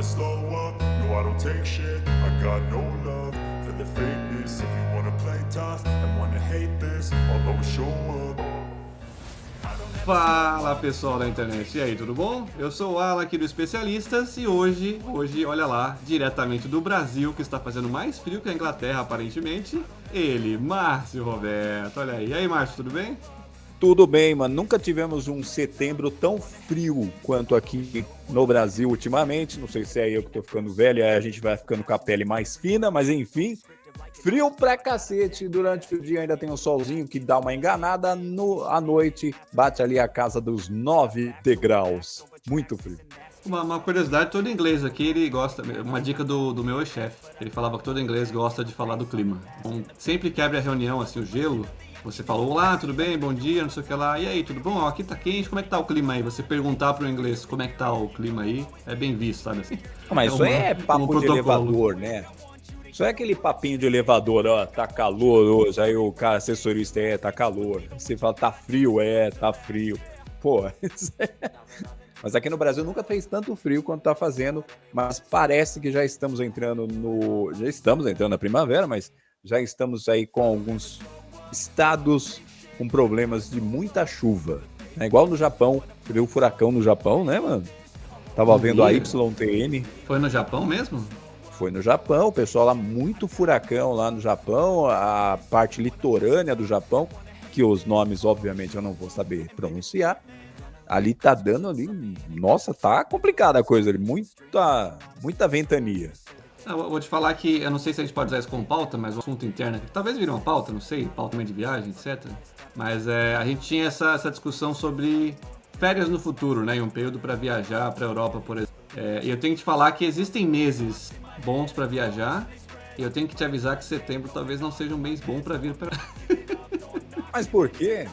slow up, no I don't take shit, I got no love for the fakeness. If you wanna play tough and wanna hate this, I'll always show up. Fala pessoal da internet, e aí, tudo bom? Eu sou o Alan aqui do Especialistas e hoje, olha lá, diretamente do Brasil, que está fazendo mais frio que a Inglaterra aparentemente, ele, Márcio Roberto, olha aí. E aí, Márcio, tudo bem? Tudo bem, mano. Nunca tivemos um setembro tão frio quanto aqui no Brasil ultimamente. Não sei se é eu que tô ficando velho, aí a gente vai ficando com a pele mais fina, mas enfim, frio pra cacete. Durante o dia ainda tem um solzinho que dá uma enganada, à noite bate ali a casa dos 9 degraus. Muito frio. Uma curiosidade, todo inglês aqui, ele gosta, uma dica do meu chefe, ele falava que todo inglês gosta de falar do clima. Então, sempre que abre a reunião, assim, o gelo, você fala, olá, tudo bem, bom dia, não sei o que lá, e aí, tudo bom? Ó, aqui tá quente, como é que tá o clima aí? Você perguntar pro inglês como é que tá o clima aí, é bem visto, sabe assim? Mas isso é papo de elevador, né? Isso é aquele papinho de elevador, ó, tá calor hoje, aí o cara assessorista, tá calor. Você fala, tá frio, tá frio. Pô, mas aqui no Brasil nunca fez tanto frio quanto tá fazendo, mas parece que já estamos entrando na primavera, mas já estamos aí com alguns estados com problemas de muita chuva. É igual no Japão, você viu o furacão no Japão, né, mano? Tava vendo a YTN. Foi no Japão mesmo? Foi no Japão, o pessoal lá, muito furacão lá no Japão, a parte litorânea do Japão, que os nomes, obviamente, eu não vou saber pronunciar. Ali tá dando ali, nossa, tá complicada a coisa ali, muita ventania. Eu vou te falar que, eu não sei se a gente pode usar isso como pauta, mas o assunto interno aqui, talvez vire uma pauta, não sei, pauta de viagem, etc. Mas a gente tinha essa discussão sobre férias no futuro, né, em um período para viajar para a Europa, por exemplo. E eu tenho que te falar que existem meses bons para viajar, e eu tenho que te avisar que setembro talvez não seja um mês bom para vir para... Mas por quê?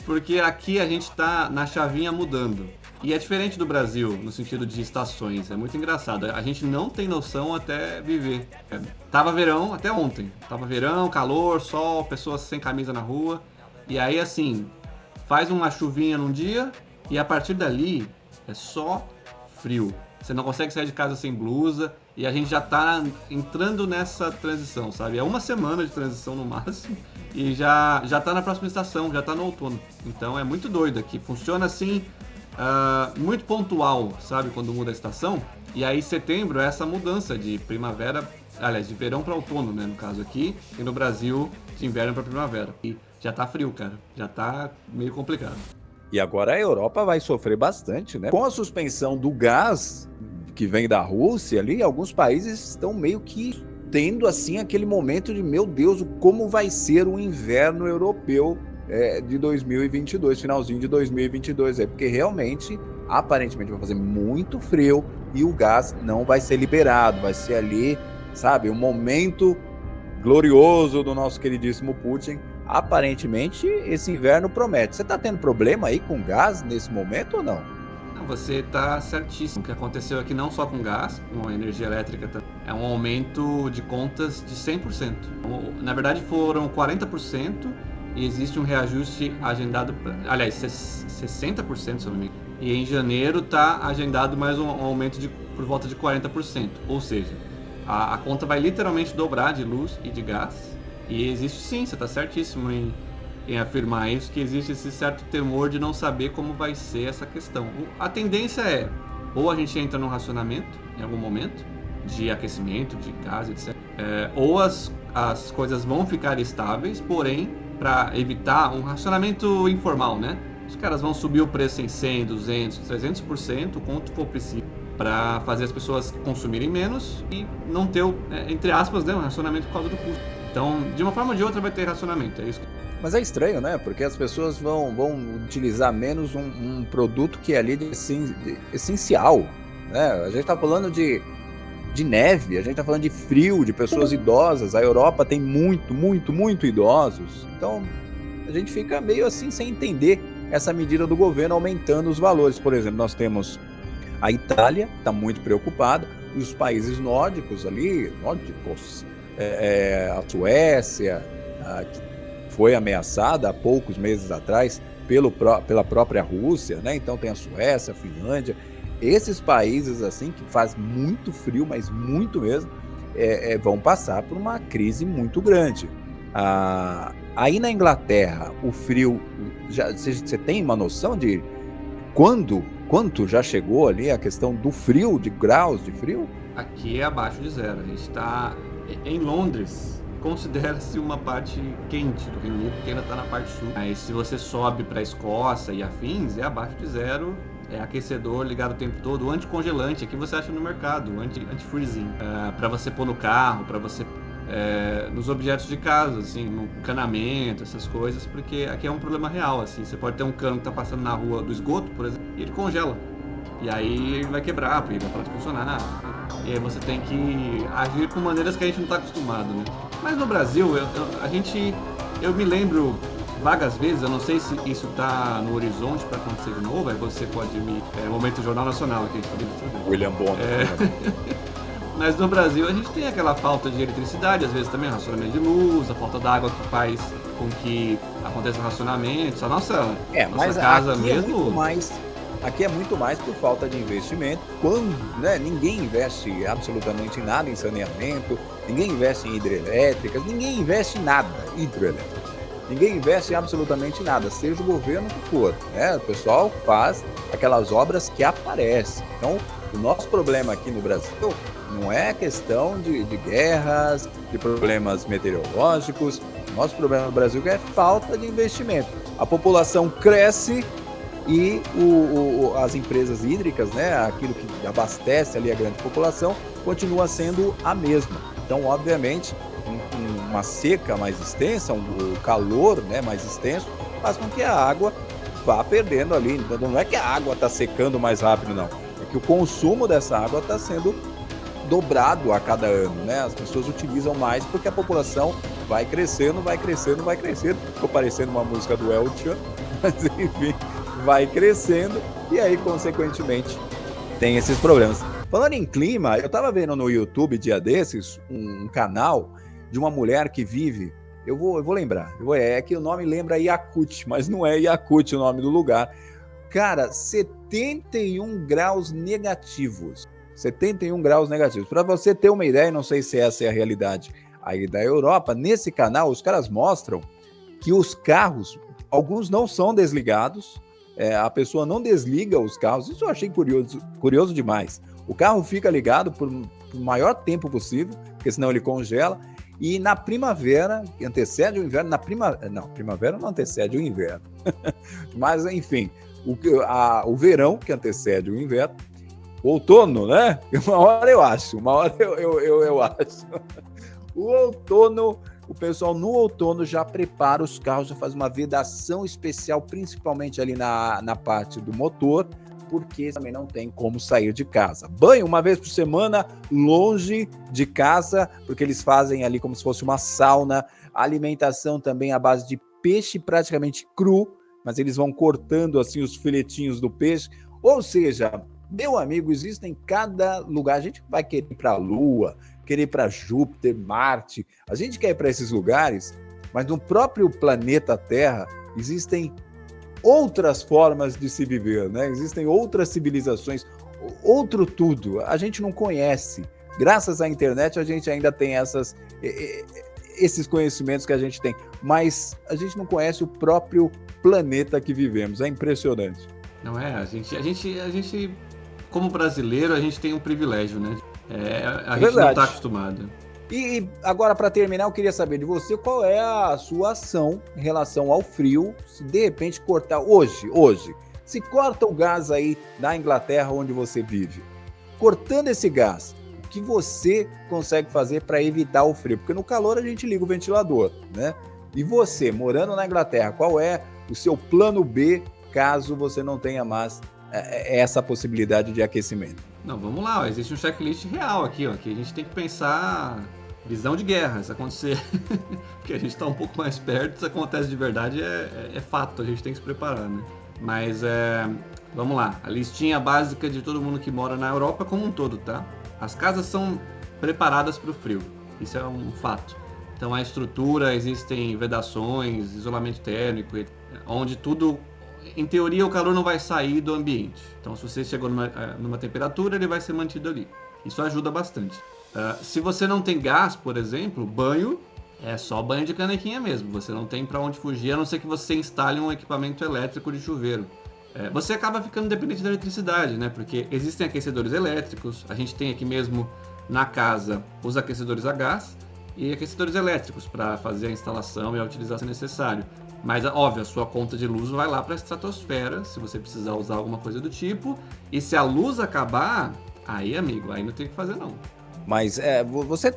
Porque aqui a gente tá na chavinha mudando. E é diferente do Brasil, no sentido de estações. É muito engraçado. A gente não tem noção até viver. Tava verão até ontem. Tava verão, calor, sol, pessoas sem camisa na rua. E aí, assim, faz uma chuvinha num dia e a partir dali é só frio. Você não consegue sair de casa sem blusa. E a gente já tá entrando nessa transição, sabe? É uma semana de transição no máximo. E já tá na próxima estação, já tá no outono. Então é muito doido aqui. Funciona assim... muito pontual, sabe, quando muda a estação. E aí setembro é essa mudança de primavera, aliás, de verão para outono, né, no caso aqui, e no Brasil de inverno para primavera. E já tá frio, cara, já tá meio complicado. E agora a Europa vai sofrer bastante, né? Com a suspensão do gás que vem da Rússia ali, alguns países estão meio que tendo assim aquele momento de, meu Deus, como vai ser o inverno europeu de 2022, finalzinho de 2022, porque realmente, aparentemente vai fazer muito frio e o gás não vai ser liberado, vai ser ali, sabe, um momento glorioso do nosso queridíssimo Putin. Aparentemente, esse inverno promete. Você tá tendo problema aí com gás nesse momento ou não? Não, você tá certíssimo. O que aconteceu aqui não só com gás, com a energia elétrica também, é um aumento de contas de 100%. Na verdade, foram 40%, e existe um reajuste agendado, aliás, 60%, se eu não me engano. E em janeiro está agendado mais um aumento por volta de 40%. Ou seja, a conta vai literalmente dobrar de luz e de gás. E existe sim, você está certíssimo em afirmar isso, que existe esse certo temor de não saber como vai ser essa questão. A tendência é, ou a gente entra num racionamento, em algum momento, de aquecimento, de gás, etc. Ou as coisas vão ficar estáveis, porém, para evitar um racionamento informal, né? Os caras vão subir o preço em 100, 200, 300%, o quanto for preciso, para fazer as pessoas consumirem menos e não ter, entre aspas, né, um racionamento por causa do custo. Então, de uma forma ou de outra vai ter racionamento, é isso. Mas é estranho, né? Porque as pessoas vão utilizar menos um produto que é ali de essencial, né? A gente tá falando de neve, a gente tá falando de frio, de pessoas idosas. A Europa tem muito idosos. Então, a gente fica meio assim sem entender essa medida do governo aumentando os valores. Por exemplo, nós temos a Itália, que está muito preocupada, e os países nórdicos, a Suécia, que foi ameaçada há poucos meses atrás pela própria Rússia, né? Então tem a Suécia, a Finlândia, esses países assim que faz muito frio, mas muito mesmo, vão passar por uma crise muito grande. Aí na Inglaterra, o frio, você tem uma noção de quanto já chegou ali a questão do frio, de graus de frio? Aqui é abaixo de zero. A gente está em Londres. Considera-se uma parte quente do Reino Unido, porque ainda está na parte sul. Mas se você sobe para a Escócia e afins, é abaixo de zero. É aquecedor ligado o tempo todo, o anticongelante, aqui você acha no mercado, anti-freezing, para você pôr no carro, para você nos objetos de casa, assim, no encanamento, essas coisas, porque aqui é um problema real, assim, você pode ter um cano que está passando na rua do esgoto, por exemplo, e ele congela, e aí ele vai quebrar, porque ele vai parar de funcionar, e aí você tem que agir com maneiras que a gente não está acostumado, né? Mas no Brasil, eu me lembro vagas vezes, eu não sei se isso tá no horizonte para acontecer de novo, aí você pode me... momento Jornal Nacional aqui. William Bonner. Mas no Brasil a gente tem aquela falta de eletricidade, às vezes também racionamento de luz, a falta d'água que faz com que aconteça racionamentos. A nossa casa aqui mesmo... Aqui é muito mais por falta de investimento, quando ninguém investe absolutamente nada em saneamento, ninguém investe em hidrelétricas, ninguém investe em nada hidrelétrica. Ninguém investe em absolutamente nada, seja o governo que for, né? O pessoal faz aquelas obras que aparecem. Então, o nosso problema aqui no Brasil não é questão de guerras, de problemas meteorológicos. O nosso problema no Brasil é falta de investimento. A população cresce e as empresas hídricas, né, aquilo que abastece ali a grande população, continua sendo a mesma. Então, obviamente, uma seca mais extensa, o calor, né, mais extenso, faz com que a água vá perdendo ali. Então, não é que a água está secando mais rápido, não. É que o consumo dessa água está sendo dobrado a cada ano, né? As pessoas utilizam mais porque a população vai crescendo. Ficou parecendo uma música do El Chan, mas enfim, vai crescendo e aí, consequentemente, tem esses problemas. Falando em clima, eu estava vendo no YouTube, dia desses, um canal de uma mulher que vive, eu vou lembrar, é que o nome lembra Yakut, mas não é Yakut o nome do lugar. Cara, 71 graus negativos. 71 graus negativos. Para você ter uma ideia, não sei se essa é a realidade aí da Europa, nesse canal os caras mostram que os carros, alguns não são desligados, a pessoa não desliga os carros, isso eu achei curioso demais. O carro fica ligado por o maior tempo possível, porque senão ele congela. E na primavera, que antecede o inverno, primavera não antecede o inverno. Mas, enfim, o verão, que antecede o inverno, o outono, né? Uma hora eu acho. O outono, o pessoal no outono já prepara os carros, já faz uma vedação especial, principalmente ali na parte do motor, porque também não tem como sair de casa. Banho uma vez por semana, longe de casa, porque eles fazem ali como se fosse uma sauna. Alimentação também à base de peixe praticamente cru, mas eles vão cortando assim os filetinhos do peixe. Ou seja, meu amigo, existe em cada lugar. A gente vai querer ir para a Lua, querer ir para Júpiter, Marte. A gente quer ir para esses lugares, mas no próprio planeta Terra existem outras formas de se viver, né? Existem outras civilizações, outro tudo. A gente não conhece. Graças à internet a gente ainda tem esses conhecimentos que a gente tem, mas a gente não conhece o próprio planeta que vivemos. É impressionante. Não é? A gente como brasileiro, a gente tem um privilégio, né? A gente não está acostumado. E agora, para terminar, eu queria saber de você qual é a sua ação em relação ao frio, se de repente cortar hoje, se corta o gás aí na Inglaterra onde você vive, cortando esse gás, o que você consegue fazer para evitar o frio? Porque no calor a gente liga o ventilador, né? E você, morando na Inglaterra, qual é o seu plano B caso você não tenha mais essa possibilidade de aquecimento? Não, vamos lá, existe um checklist real aqui, ó, que a gente tem que pensar visão de guerra, se acontecer, porque a gente está um pouco mais perto, se acontece de verdade é fato, a gente tem que se preparar, né? Mas vamos lá, a listinha básica de todo mundo que mora na Europa como um todo, tá? As casas são preparadas para o frio, isso é um fato. Então a estrutura, existem vedações, isolamento térmico, onde tudo em teoria, o calor não vai sair do ambiente. Então, se você chegou numa temperatura, ele vai ser mantido ali. Isso ajuda bastante. Se você não tem gás, por exemplo, banho é só banho de canequinha mesmo. Você não tem para onde fugir, a não ser que você instale um equipamento elétrico de chuveiro. Você acaba ficando dependente da eletricidade, né? Porque existem aquecedores elétricos. A gente tem aqui mesmo na casa os aquecedores a gás e aquecedores elétricos para fazer a instalação e a utilização se necessário. Mas, óbvio, a sua conta de luz vai lá para a estratosfera, se você precisar usar alguma coisa do tipo. E se a luz acabar, aí, amigo, aí não tem o que fazer, não. Mas você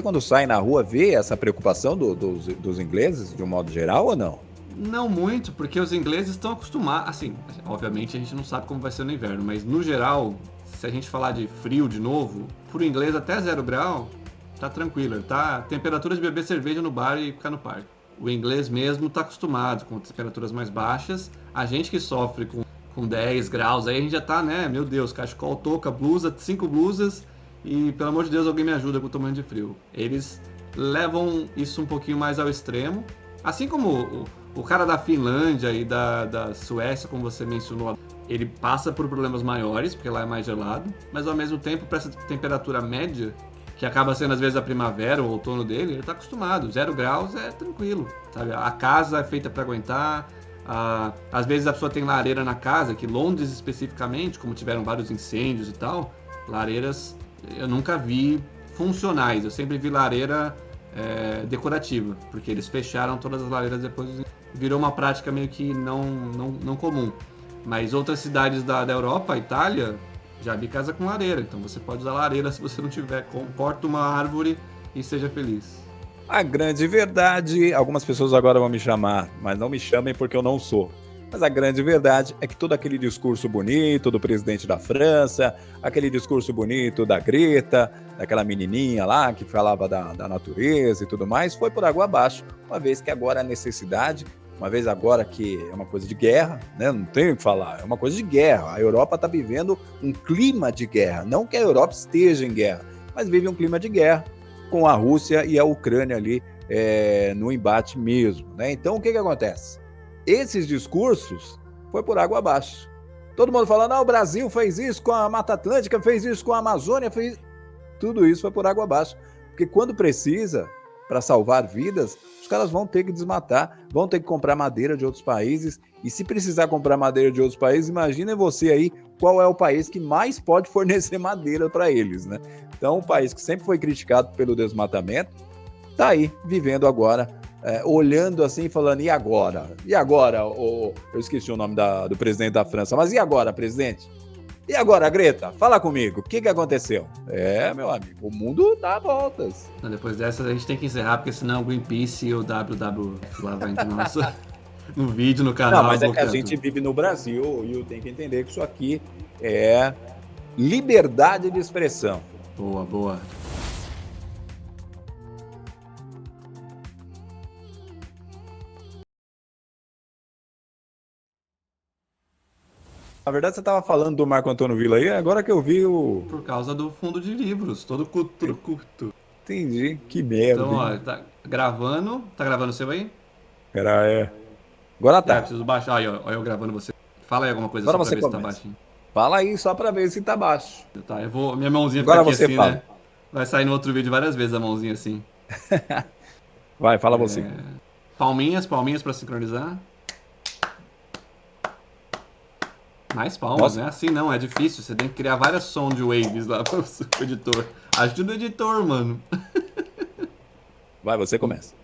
quando sai na rua, vê essa preocupação dos ingleses, de um modo geral, ou não? Não muito, porque os ingleses estão acostumados. Assim, obviamente a gente não sabe como vai ser no inverno, mas no geral, se a gente falar de frio de novo, pro inglês até 0 grau, tá tranquilo. Tá temperatura de beber cerveja no bar e ficar no parque. O inglês mesmo tá acostumado com temperaturas mais baixas. A gente que sofre com 10 graus, aí a gente já tá, né? Meu Deus, cachecol, touca, blusa, 5 blusas. E, pelo amor de Deus, alguém me ajuda com o tamanho de frio. Eles levam isso um pouquinho mais ao extremo. Assim como o cara da Finlândia e da Suécia, como você mencionou, ele passa por problemas maiores, porque lá é mais gelado. Mas, ao mesmo tempo, para essa temperatura média, que acaba sendo, às vezes, a primavera ou o outono dele, ele está acostumado. 0 graus é tranquilo, sabe? A casa é feita para aguentar. Às vezes, a pessoa tem lareira na casa, que Londres, especificamente, como tiveram vários incêndios e tal, lareiras... Eu nunca vi funcionais, eu sempre vi lareira decorativa, porque eles fecharam todas as lareiras depois, virou uma prática meio que não comum. Mas outras cidades da Europa, Itália, já vi casa com lareira, então você pode usar lareira se você não tiver, corta uma árvore e seja feliz. A grande verdade, algumas pessoas agora vão me chamar, mas não me chamem porque eu não sou. Mas a grande verdade é que todo aquele discurso bonito do presidente da França, aquele discurso bonito da Greta, daquela menininha lá que falava da natureza e tudo mais, foi por água abaixo, uma vez que agora a necessidade, uma vez agora que é uma coisa de guerra, né? Não tem o que falar, é uma coisa de guerra. A Europa está vivendo um clima de guerra, não que a Europa esteja em guerra, mas vive um clima de guerra com a Rússia e a Ucrânia ali no embate mesmo, né? Então o que acontece? Esses discursos foi por água abaixo. Todo mundo falando, o Brasil fez isso com a Mata Atlântica, fez isso com a Amazônia, tudo isso foi por água abaixo. Porque quando precisa, para salvar vidas, os caras vão ter que desmatar, vão ter que comprar madeira de outros países. E se precisar comprar madeira de outros países, imagina você aí qual é o país que mais pode fornecer madeira para eles, né? Então, um país que sempre foi criticado pelo desmatamento, está aí, vivendo agora, olhando assim e falando, e agora? E agora? Eu esqueci o nome do presidente da França, mas e agora, presidente? E agora, Greta? Fala comigo, o que aconteceu? Meu amigo, o mundo dá voltas. Depois dessa a gente tem que encerrar, porque senão o Greenpeace e o WWF lá vai entrar no vídeo, no canal. Não, mas é que a gente vive no Brasil e eu tenho que entender que isso aqui é liberdade de expressão. Boa, boa. Na verdade, você estava falando do Marco Antônio Villa aí, agora que eu vi o... Por causa do fundo de livros, todo curto. Entendi, que merda. Então, ó, tá gravando o seu aí? Agora tá. Preciso baixar, aí, ó, eu gravando você. Fala aí alguma coisa Agora só pra você ver se tá começa. baixinho. Fala aí só pra ver se tá baixo. Tá, minha mãozinha fica Agora aqui você assim, fala. né? Vai sair no outro vídeo várias vezes a mãozinha assim. Vai, fala você. Palminhas pra sincronizar. Mais palmas, não é assim não, é difícil. Você tem que criar várias sound waves lá pro editor. Ajuda o editor, mano. Vai, você começa.